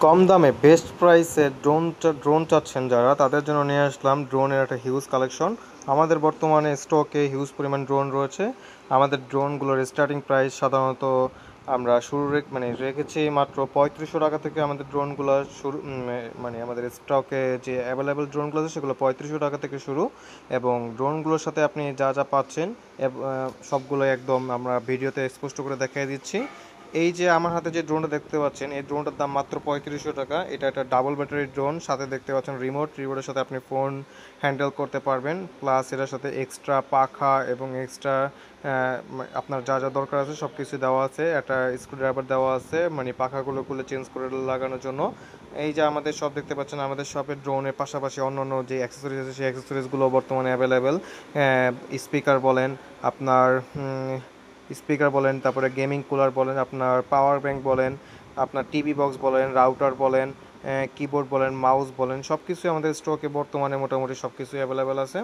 কম দামে বেস্ট প্রাইসে ড্রোন চাচ্ছেন যারা তাদের জন্য নিয়ে আসলাম ড্রোনের একটা হিউজ কালেকশন। আমাদের বর্তমানে স্টকে হিউজ পরিমাণ ড্রোন রয়েছে। আমাদের ড্রোনগুলোর স্টার্টিং প্রাইস সাধারণত আমরা রেখেছি মাত্র 3500 টাকা থেকে। আমাদের ড্রোনগুলো শুরু মানে আমাদের স্টকে যে অ্যাভেলেবেল ড্রোনগুলো আছে সেগুলো 3500 টাকা থেকে শুরু। এবং ড্রোনগুলোর সাথে আপনি যা যা পাচ্ছেন সবগুলো একদম আমরা ভিডিওতে স্পষ্ট করে দেখিয়ে দিচ্ছি। এই যে আমার হাতে যে ড্রোনটা দেখতে পাচ্ছেন এই ড্রোনটার দাম মাত্র 3500 টাকা। এটা একটা ডাবল ব্যাটারি ড্রোন, সাথে দেখতে পাচ্ছেন রিমোটের সাথে আপনি ফোন হ্যান্ডেল করতে পারবেন। প্লাস এটার সাথে এক্সট্রা পাখা এবং এক্সট্রা আপনার যা যা দরকার আছে সব কিছু দেওয়া আছে। একটা স্ক্রুড্রাইভার দেওয়া আছে মানে পাখাগুলো খুলে চেঞ্জ করে লাগানোর জন্য। এই যে আমাদের শপ দেখতে পাচ্ছেন, আমাদের শপের ড্রোনের পাশাপাশি অন্যান্য যে অ্যাক্সেসরিজ আছে সেই অ্যাক্সেসরিজগুলো বর্তমানে অ্যাভেলেবেল। স্পিকার বলেন, আপনার স্পিকার বলেন, তারপরে গেমিং কুলার বলেন, আপনার পাওয়ার ব্যাংক বলেন, আপনার টিভি বক্স বলেন, রাউটার বলেন, কিবোর্ড বলেন, মাউস বলেন, সব কিছুই আমাদের স্টকে বর্তমানে মোটামুটি সব কিছুই অ্যাভেলেবেল আছে।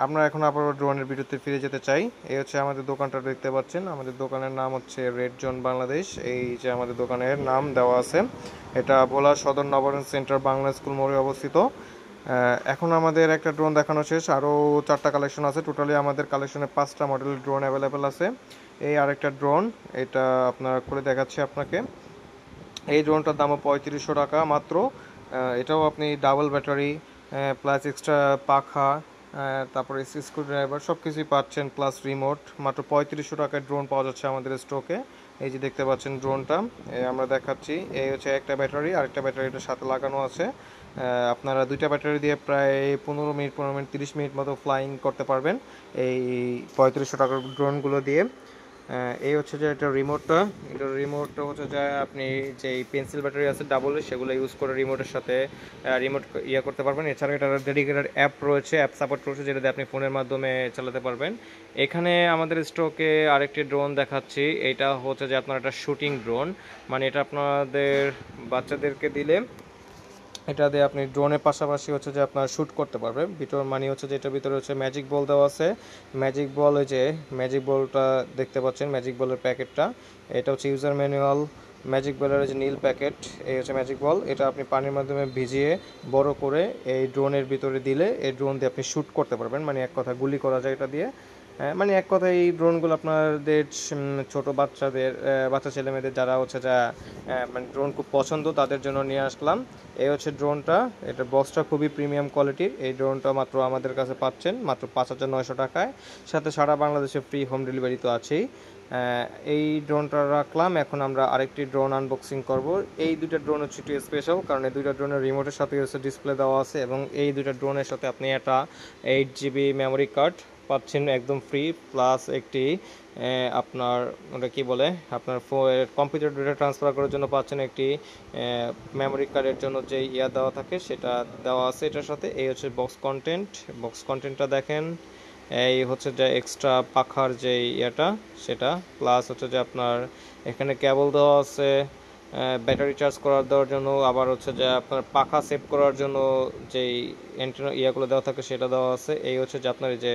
আমরা এখন আবারও ড্রোনের ভিডিওতে ফিরে যেতে চাই। এই হচ্ছে আমাদের দোকানটা দেখতে পাচ্ছেন। আমাদের দোকানের নাম হচ্ছে রেড জোন বাংলাদেশ। এই যে আমাদের দোকানের নাম দেওয়া আছে, এটা ভোলা সদর নবায়ন সেন্টার বাংলা স্কুল মোড়ে অবস্থিত। এখন আমাদের একটা ড্রোন দেখানো শেষ, আরও 4টা কালেকশন আছে। টোটালি আমাদের কালেকশনে 5টা মডেলের ড্রোন অ্যাভেলেবেল আছে। এই আরেকটা ড্রোন, এটা আপনার করে দেখাচ্ছি আপনাকে। এই ড্রোনটার দামও 3500 টাকা মাত্র। এটাও আপনি ডাবল ব্যাটারি প্লাস এক্সট্রা পাখা, তারপরে স্ক্রু ড্রাইভার সব কিছুই পাচ্ছেন, প্লাস রিমোট। মাত্র 3500 টাকায় ড্রোন পাওয়া যাচ্ছে আমাদের স্টকে। এই যে দেখতে পাচ্ছেন ড্রোনটা আমরা দেখাচ্ছি। এই হচ্ছে একটা ব্যাটারি, আরেকটা ব্যাটারি এটার সাথে লাগানো আছে। আপনারা দুইটা ব্যাটারি দিয়ে প্রায় 15 মিনিট 30 মিনিট মতো ফ্লাইং করতে পারবেন এই 3500 টাকার ড্রোনগুলো দিয়ে। এই হচ্ছে যে এটা রিমোটটা হচ্ছে যে আপনি যে পেন্সিল ব্যাটারি আছে ডাবলের সেগুলো ইউজ করে রিমোটের সাথে রিমোট করতে পারবেন। এছাড়া এটার ডেডিকেটেড অ্যাপ রয়েছে, অ্যাপ সাপোর্ট রয়েছে, যেটা দিয়ে আপনি ফোনের মাধ্যমে চালাতে পারবেন। এখানে আমাদের স্টকে আরেকটি ড্রোন দেখাচ্ছি। এটা হচ্ছে যে আপনার একটা শুটিং ড্রোন, মানে এটা আপনাদের বাচ্চাদেরকে দিলে এটা দিয়ে আপনি ড্রোনের পাশাপাশি হচ্ছে যে আপনার শ্যুট করতে পারবে। মানে হচ্ছে যে এটার ভিতরে হচ্ছে ম্যাজিক বল দেওয়া আছে। ম্যাজিক বল, ওই যে ম্যাজিক বলটা দেখতে পাচ্ছেন, ম্যাজিক বলের প্যাকেটটা, এটা হচ্ছে ইউজার ম্যানুয়াল। ম্যাজিক বলের যে নীল প্যাকেট, এই হচ্ছে ম্যাজিক বল। এটা আপনি পানির মাধ্যমে ভিজিয়ে বড় করে এই ড্রোনের ভিতরে দিলে এই ড্রোন দিয়ে আপনি শ্যুট করতে পারবেন, মানে এক কথা গুলি করা যায় এটা দিয়ে। মানে এক কথায় এই ড্রোনগুলো আপনাদের ছোট বাচ্চা ছেলেমেয়েদের যারা হচ্ছে যা মানে ড্রোন খুব পছন্দ তাদের জন্য নিয়ে আসলাম। এই হচ্ছে ড্রোনটা, এটার বক্সটা খুবই প্রিমিয়াম কোয়ালিটির। এই ড্রোনটা মাত্র আমাদের কাছে পাচ্ছেন মাত্র 5900 টাকায়, সাথে সারা বাংলাদেশে ফ্রি হোম ডেলিভারি তো আছেই। এই ড্রোনটা রাখলাম। এখন আমরা আরেকটি ড্রোন আনবক্সিং করব। এই দুইটা ড্রোন হচ্ছে একটু স্পেশাল, কারণ এই দুইটা ড্রোনের রিমোটের সাথে হচ্ছে ডিসপ্লে দেওয়া আছে, এবং এই দুইটা ড্রোনের সাথে আপনি একটা 8 GB মেমোরি কার্ড পাচ্ছেন একদম ফ্রি, প্লাস একটি আপনার ওটা কী বলে আপনার কম্পিউটার ডেটা ট্রান্সফার করার জন্য পাচ্ছেন একটি মেমোরি কার্ডের জন্য যে দেওয়া থাকে সেটা দেওয়া আছে এটার সাথে। এই হচ্ছে বক্স কন্টেন্টটা দেখেন। এই হচ্ছে যে এক্সট্রা পাখার যে সেটা, প্লাস হচ্ছে যে আপনার এখানে কেবল দেওয়া আছে ব্যাটারি চার্জ দেওয়ার জন্য, আবার হচ্ছে যে আপনার পাখা সেভ করার জন্য যেই অ্যান্টেনা দেওয়া থাকে সেটা দেওয়া আছে। এই হচ্ছে যে আপনার যে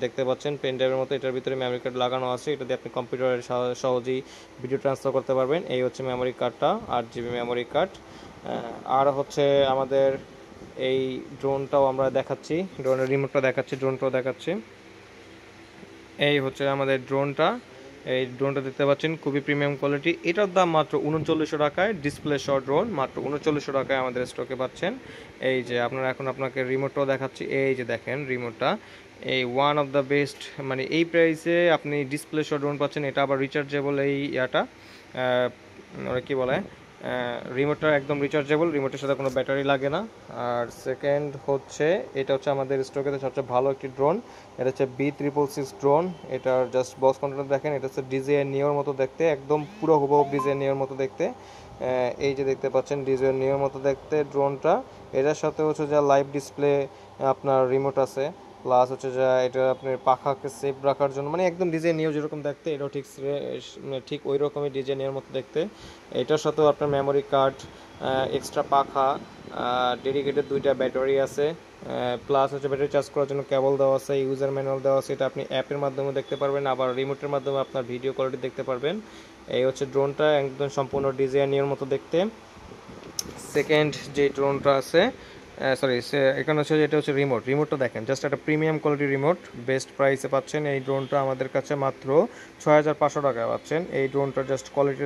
দেখতে পাচ্ছেন পেন ড্রাইভের মতো, এটার ভিতরে মেমোরি কার্ড লাগানো আছে, এটা দিয়ে আপনি কম্পিউটারের সহজেই ভিডিও ট্রান্সফার করতে পারবেন। এই হচ্ছে মেমোরি কার্ডটা, 8 GB মেমোরি কার্ড। আর হচ্ছে আমাদের এই ড্রোনটাও আমরা দেখাচ্ছি, ড্রোনের রিমোটটা দেখাচ্ছি, ড্রোনটাও দেখাচ্ছি। এই হচ্ছে আমাদের ড্রোনটা, এই ড্রোনটা দেখতে পাচ্ছেন খুবই প্রিমিয়াম কোয়ালিটি। এটার দাম মাত্র 3900 টাকায়, ডিসপ্লে সহ ড্রোন মাত্র 3900 টাকায় আমাদের স্টকে পাচ্ছেন। এই যে আপনাকে রিমোটটাও দেখাচ্ছি। এই যে দেখেন রিমোটটা, এই ওয়ান অফ দ্য বেস্ট, মানে এই প্রাইসে আপনি ডিসপ্লে সহ ড্রোন পাচ্ছেন। এটা আবার রিচার্জেবল, এই ওরা কী বলে রিমোটটা একদম রিচার্জেবল, রিমোটের সাথে কোনো ব্যাটারি লাগে না। আর সেকেন্ড হচ্ছে এটা হচ্ছে আমাদের স্টকে সবচেয়ে ভালো একটি ড্রোন, এটা হচ্ছে B666 ড্রোন। এটার জাস্ট বক্স কন্টেন্ট দেখেন, এটা হচ্ছে ডিজে নিওর মতো দেখতে, একদম পুরো হুবহু ডিজে নিওর মতো দেখতে। এই যে দেখতে পাচ্ছেন ডিজে নিওর মতো দেখতে ড্রোনটা। এটার সাথে হচ্ছে যা লাইভ ডিসপ্লে আপনার রিমোট আছে, প্লাস হচ্ছে যা এটা আপনার পাখাকে সেভ রাখার জন্য, মানে একদম ডিজে নিও যেরকম দেখতে এটাও ঠিক ওই রকমই ডিজে নিওর মতো দেখতে। এটার সাথেও আপনার মেমোরি কার্ড, এক্সট্রা পাখা, ডেডিকেটেড 2টা ব্যাটারি আছে, প্লাস হচ্ছে ব্যাটারি চার্জ করার জন্য কেবল দেওয়া আছে, ইউজার ম্যানুয়াল দেওয়া আছে। এটা আপনি অ্যাপের মাধ্যমে দেখতে পারবেন, আবার রিমোটের মাধ্যমে আপনার ভিডিও কোয়ালিটি দেখতে পারবেন। এই হচ্ছে ড্রোনটা, একদম সম্পূর্ণ ডিজাইনের মতো দেখতে। সেকেন্ড যে ড্রোনটা আছে, সরি এখানে হচ্ছে যেটা হচ্ছে রিমোটটা দেখেন, জাস্ট একটা প্রিমিয়াম কোয়ালিটি রিমোট, বেস্ট প্রাইসে পাচ্ছেন এই ড্রোনটা আমাদের কাছে মাত্র 6500 টাকায় পাচ্ছেন এই ড্রোনটা। Just quality